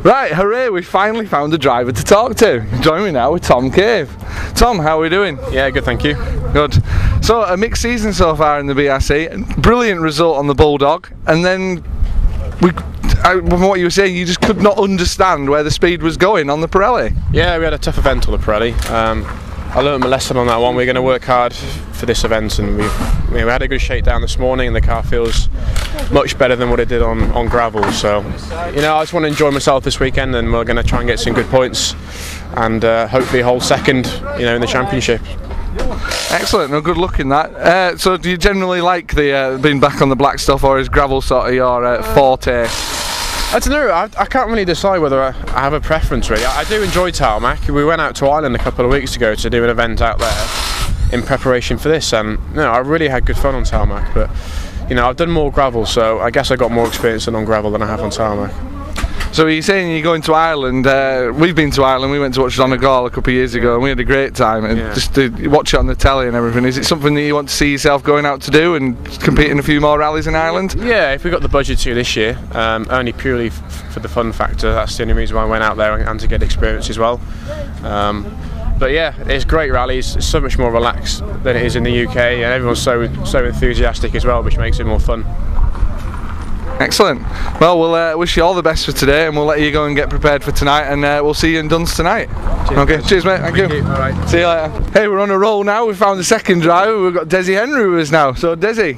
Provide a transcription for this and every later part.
Right, hooray, we finally found a driver to talk to. Join me now with Tom Cave. Tom, how are we doing? Yeah, good, thank you. Good. So, a mixed season so far in the BRC, brilliant result on the Bulldog, and then, from what you were saying, you just could not understand where the speed was going on the Pirelli. Yeah, we had a tough event on the Pirelli. I learned my lesson on that one. We're going to work hard for this event, and we had a good shakedown this morning, and the car feels much better than what it did on gravel. So, I just want to enjoy myself this weekend, and we're going to try and get some good points, and hopefully hold second, in the championship. Excellent. No, good luck in that. So, do you generally like the being back on the black stuff, or is gravel sort of your forte? I don't know, I can't really decide whether I have a preference really. I do enjoy tarmac. We went out to Ireland a couple of weeks ago to do an event out there in preparation for this, and I really had good fun on tarmac, but I've done more gravel, so I guess I got more experience on gravel than I have on tarmac. So you're saying you're going to Ireland? We've been to Ireland. We went to watch Donegal a couple of years ago, and we had a great time. And just to watch it on the telly and everything. Is it something that you want to see yourself going out to do and compete in a few more rallies in Ireland? Yeah, if we got the budget to this year, only purely for the fun factor. That's the only reason why I went out there, and to get experience as well. But yeah, it's great rallies. It's so much more relaxed than it is in the UK, and everyone's so enthusiastic as well, which makes it more fun. Excellent. Well, we'll wish you all the best for today, and we'll let you go and get prepared for tonight, and we'll see you in Duns tonight. Cheers. Okay, cheers mate, thank you. All right. See you later. Hey, we're on a roll now. We found the second driver. We've got Desi Henry with us now. So Desi,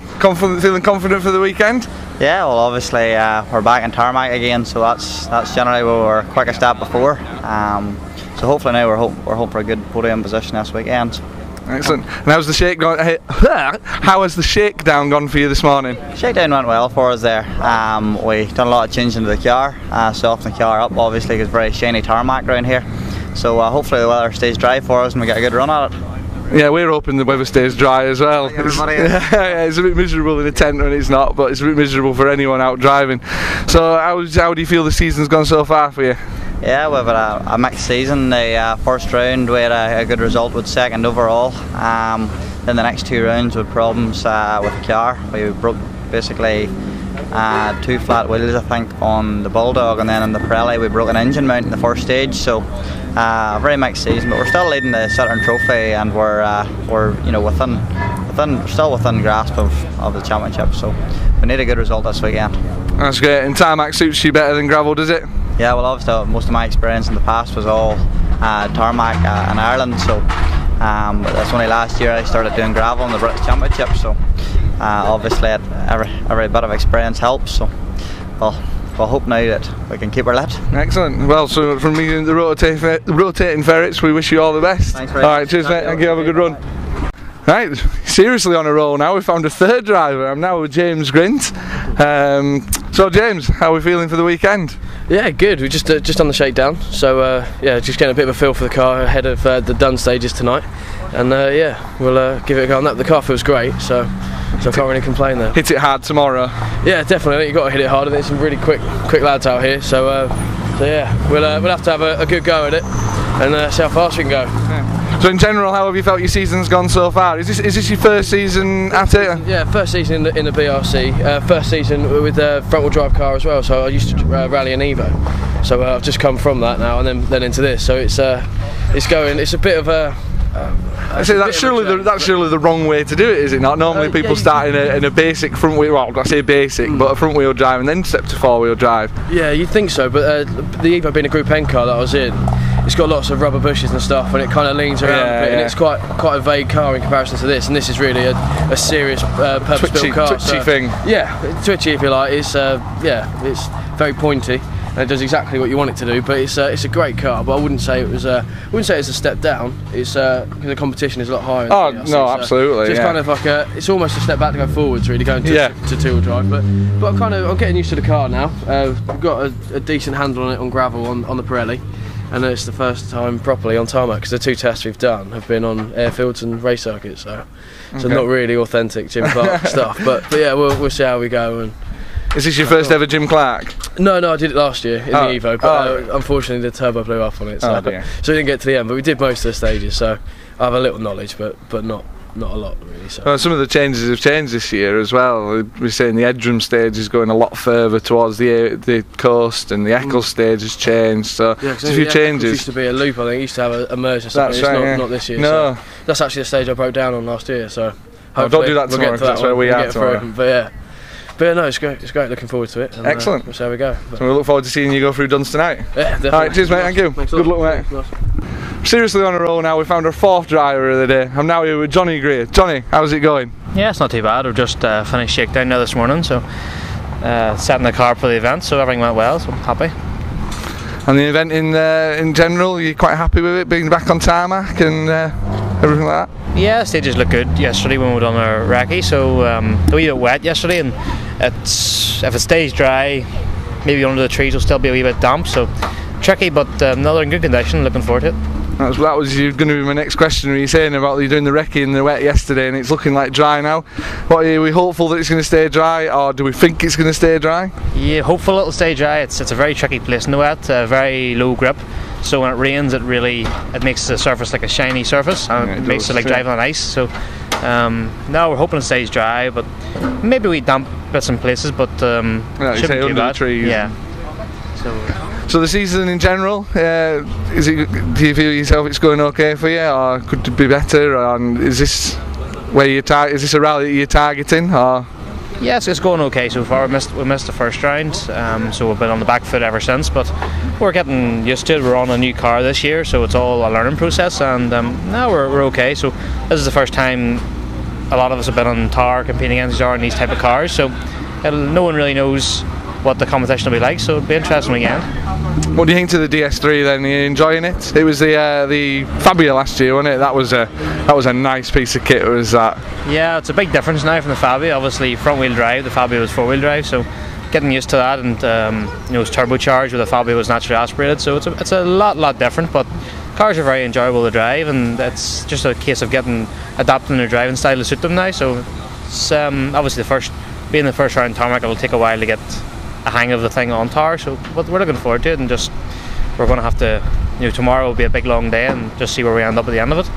feeling confident for the weekend? Yeah, well obviously we're back in tarmac again, so that's generally where we were quickest at before. So hopefully now we're hoping for a good podium position this weekend. Excellent. And how's the shake gone? How has the shakedown gone for you this morning? Shakedown went well for us there. We done a lot of changing to the car, soften the car up obviously because it's very shiny tarmac around here. So hopefully the weather stays dry for us and we get a good run at it. Yeah, we're hoping the weather stays dry as well. Like everybody is. It's a bit miserable in a tent when it's not, but it's a bit miserable for anyone out driving. So how do you feel the season's gone so far for you? Yeah, we've had a mixed season. The first round we had a good result with second overall. Then the next two rounds with problems with the car. We broke basically 2 flat wheels I think on the Bulldog, and then on the Pirelli we broke an engine mount in the first stage. So very mixed season, but we're still leading the Saturn Trophy, and we're still within grasp of the championship. So we need a good result this weekend. That's great. And tarmac suits you better than gravel, does it? Yeah, well obviously most of my experience in the past was all tarmac in Ireland, so but that's only last year I started doing gravel in the British Championship, so obviously every bit of experience helps, so we'll hope now that we can keep our lit. Excellent. Well, so from me and the rotating ferrets, we wish you all the best. Thanks very much. Alright, cheers mate, thank you, have a good run. Right, seriously on a roll now. We found a third driver. I'm now with James Grint. So James, how are we feeling for the weekend? Yeah, good. We're just on the shakedown, so yeah, just getting a bit of a feel for the car ahead of the done stages tonight, and yeah, we'll give it a go on that. The car feels great, so I can't really complain there. Hit it hard tomorrow. Yeah, definitely. I think you've got to hit it hard. There's some really quick lads out here, so yeah, we'll have to have a good go at it and see how fast we can go. Yeah. So in general, how have you felt your season's gone so far? Is this your first season at it? Yeah, first season in the BRC, first season with a front-wheel drive car as well. So I used to rally an Evo, so I've just come from that now and then into this. So it's a bit of a. I say that's surely the wrong way to do it, is it not? Normally people start in a basic front wheel. Well, I say basic, but a front wheel drive and then step to four wheel drive. Yeah, you'd think so, but the Evo being a Group N car that I was in, it's got lots of rubber bushes and stuff, and it kind of leans around a bit, and it's quite a vague car in comparison to this. And this is really a serious purpose-built car. Twitchy thing. Yeah, twitchy if you like. It's it's very pointy. And it does exactly what you want it to do, but it's a great car. But I wouldn't say it was a step down. It's because the competition is a lot higher. Oh no, absolutely. Just kind of like it's almost a step back to go forwards, really, going to two-wheel drive. But I'm getting used to the car now. We've got a decent handle on it on gravel on the Pirelli, and it's the first time properly on tarmac because the 2 tests we've done have been on airfields and race circuits, so not really authentic Jim Clark stuff. But yeah, we'll see how we go. And is this your first ever Jim Clark? No, I did it last year in the Evo, but unfortunately the turbo blew off on it, so we didn't get to the end. But we did most of the stages, so I have a little knowledge, but not not a lot really. So. Some of the changes have changed this year as well. We're saying the Edrum stage is going a lot further towards the coast, and the Eccles stage has changed. So there's a few changes. Used to be a loop. I think it used to have a merge or something. That's right, it's not this year. No, so that's actually the stage I broke down on last year. So don't do that tomorrow, because that's where we are tomorrow. But yeah, no, it's great. It's great. Looking forward to it. And, excellent. We'll see how we go. So we look forward to seeing you go through Duns tonight. Yeah, definitely. All right, cheers, mate. Thank you. Thanks Good luck, mate. Nice. Seriously on a roll now. We found our 4th driver of the day. I'm now here with Johnny Greer. Johnny, how's it going? Yeah, it's not too bad. We've just finished shakedown now this morning, so setting the car for the event, so everything went well, so I'm happy. And the event in general, you're quite happy with it, being back on tarmac and everything like that? Yeah, stages looked good yesterday when we done our recce, so a wee bit wet yesterday, and if it stays dry, maybe under the trees will still be a wee bit damp, so tricky, but another in good condition. Looking forward to it. That was going to be my next question. Were you saying about you doing the recce in the wet yesterday, and it's looking like dry now? What, are we hopeful that it's going to stay dry, or do we think it's going to stay dry? Yeah, hopeful it'll stay dry. It's a very tricky place in the wet, very low grip. So when it rains, it makes the surface like a shiny surface, and it makes it like driving on ice. So now we're hoping it stays dry, but maybe we damp bits in places, but shouldn't be too bad. Trees. Yeah. So the season in general, do you feel yourself it's going okay for you, or could it be better? And is this is this a rally that you're targeting, or? Yes, it's going okay so far. We missed the first round, so we've been on the back foot ever since. But we're getting used to it. We're on a new car this year, so it's all a learning process. And now we're okay. So this is the first time a lot of us have been on tar, competing against each other in these type of cars. So no one really knows what the competition will be like. So it'll be interesting again. What do you think to the DS3 then? Are you enjoying it? It was the Fabia last year, wasn't it? That was a nice piece of kit, was that? Yeah, it's a big difference now from the Fabia. Obviously front wheel drive, the Fabia was 4-wheel drive, so getting used to that, and it's turbocharged, where the Fabia was naturally aspirated, so it's a lot different, but cars are very enjoyable to drive, and it's just a case of adapting their driving style to suit them now. So it's obviously being the first round tarmac, it'll take a while to get a hang of the thing on tar, so but we're looking forward to it, and we're going to have to, tomorrow will be a big long day, and just see where we end up at the end of it.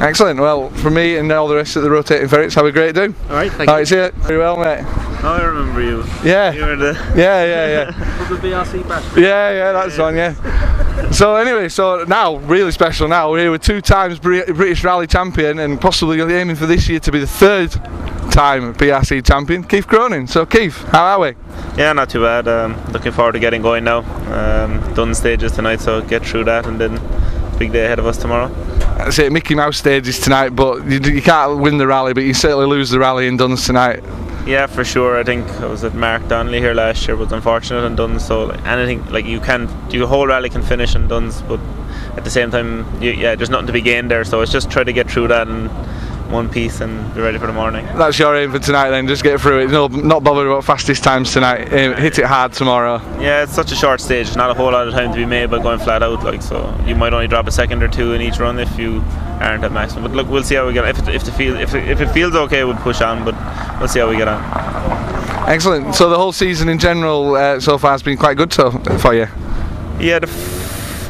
Excellent. Well, from me and all the rest of the rotating ferrets, have a great day. Alright, thank you. Alright, see you. Very well, mate. Oh, I remember you. Yeah. You were the... Yeah. the BRC bash. Yeah, that's one, yeah. So anyway, now, really special now, we're here with 2 times British Rally champion, and possibly aiming for this year to be the 3rd time BRC champion, Keith Cronin. So Keith, how are we? Yeah, not too bad. Looking forward to getting going now. Done stages tonight, so get through that, and then big day ahead of us tomorrow. That's it, Mickey Mouse stages tonight, but you can't win the rally, but you certainly lose the rally in Duns tonight. Yeah, for sure. I think I was at Mark Donnelly here last year, was unfortunate in Duns, so anything, your whole rally can finish in Duns, but at the same time, there's nothing to be gained there, so it's just try to get through that in one piece and be ready for the morning. That's your aim for tonight then, just get through it, not bothered about fastest times tonight, hit it hard tomorrow. Yeah, it's such a short stage, there's not a whole lot of time to be made by going flat out, so you might only drop a second or 2 in each run if you aren't at maximum, but look, we'll see how we get on. If it feels okay, we'll push on, but we'll see how we get on. Excellent. So the whole season in general so far has been quite good for you? Yeah,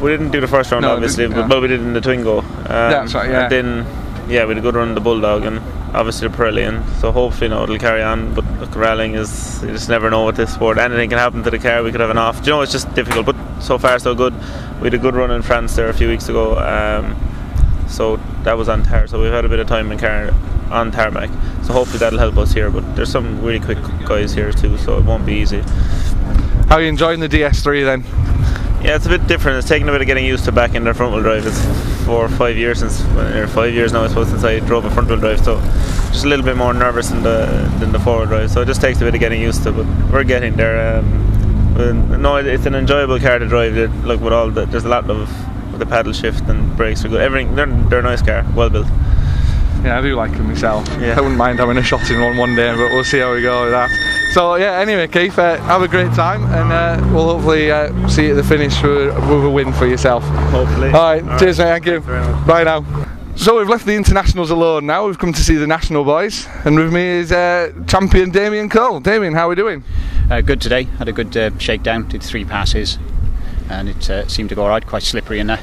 we didn't do the first round obviously, but we did in the Twingo. That's right, yeah. And then we had a good run in the Bulldog, and obviously the Pirelli, and so hopefully it'll carry on. But look, rallying you just never know with this sport. Anything can happen to the car. We could have an off. It's just difficult. But so far so good. We had a good run in France there a few weeks ago. So that was on tar. So we've had a bit of time in car on tarmac. So hopefully that'll help us here. But there's some really quick guys here too, so it won't be easy. How are you enjoying the DS3 then? Yeah, it's a bit different. It's taken a bit of getting used to back in the front wheel drive. It's 4 or 5 years or 5 years now, I suppose, since I drove a front wheel drive. So just a little bit more nervous than the forward drive. So it just takes a bit of getting used to, but we're getting there. No, it's an enjoyable car to drive. Look, there's a lot of the paddle shift and brakes are good. Everything, they're a nice car, well built. Yeah, I do like them myself. Yeah. I wouldn't mind having a shot in one day, but we'll see how we go with that. So yeah, anyway, Keith, have a great time, and we'll hopefully see you at the finish with a win for yourself. Hopefully. Alright, cheers mate, thank you. Bye now. So we've left the internationals alone now, we've come to see the national boys, and with me is champion Damien Cole. Damien, how are we doing? Good today, had a good shakedown, did 3 passes, and it seemed to go alright, quite slippery in there.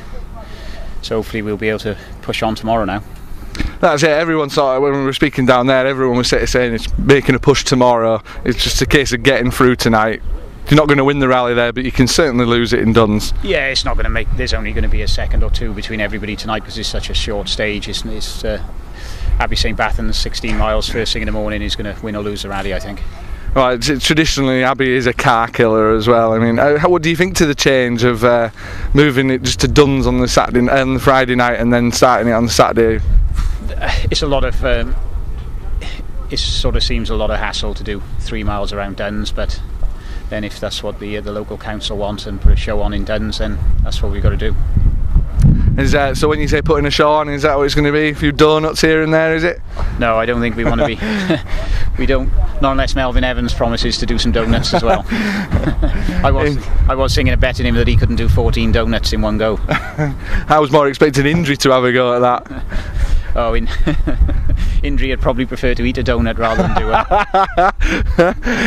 So hopefully we'll be able to push on tomorrow now. That's it. Everyone saw it when we were speaking down there. Everyone was saying it's making a push tomorrow. It's just a case of getting through tonight. You're not going to win the rally there, but you can certainly lose it in Duns. Yeah, it's not going to make. There's only going to be a second or two between everybody tonight because it's such a short stage. It's Abbey St Bathan's 16 miles first thing in the morning is going to win or lose the rally, I think. Well, traditionally Abbey is a car killer as well. I mean, what do you think to the change of moving it just to Duns on the Saturday and the Friday night, and then starting it on the Saturday? It's a lot of. It sort of seems a lot of hassle to do 3 miles around Duns, but then if that's what the local council wants and put a show on in Duns, then that's what we've got to do. So when you say putting a show on, is that what it's going to be? A few donuts here and there, is it? No, I don't think we want to be. We don't, not unless Melvin Evans promises to do some donuts as well. I was thinking of betting him that he couldn't do 14 donuts in one go. I was more expecting Indri to have a go at that. Oh, Indri would probably prefer to eat a donut rather than do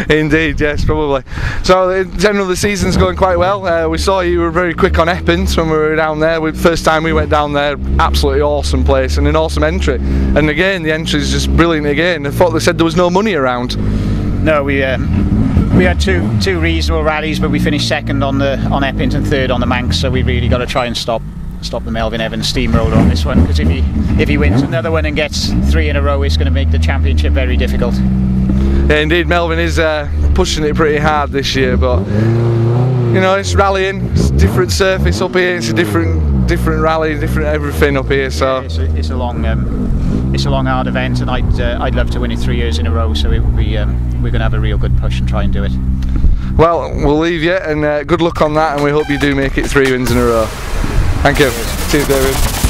it. Indeed, yes, probably. So in general the season's going quite well. We saw you were very quick on Eppins when we were down there. First time we went down there, absolutely awesome place and an awesome entry. And again, the entry is just brilliant again. I thought they said there was no money around. No, we had two reasonable rallies, but we finished second on Eppins and third on the Manx, so we really got to try and stop the Melvin Evans steamroller on this one, because if he wins another one and gets 3 in a row, it's going to make the championship very difficult. Yeah, indeed, Melvin is pushing it pretty hard this year, but you know, it's rallying, it's a different surface up here, it's a different rally, different everything up here. So yeah, it's a long hard event, and I'd love to win it 3 years in a row. So it would be we're going to have a real good push and try and do it. Well, we'll leave you, and good luck on that, and we hope you do make it 3 wins in a row. Thank you. Cheers, David.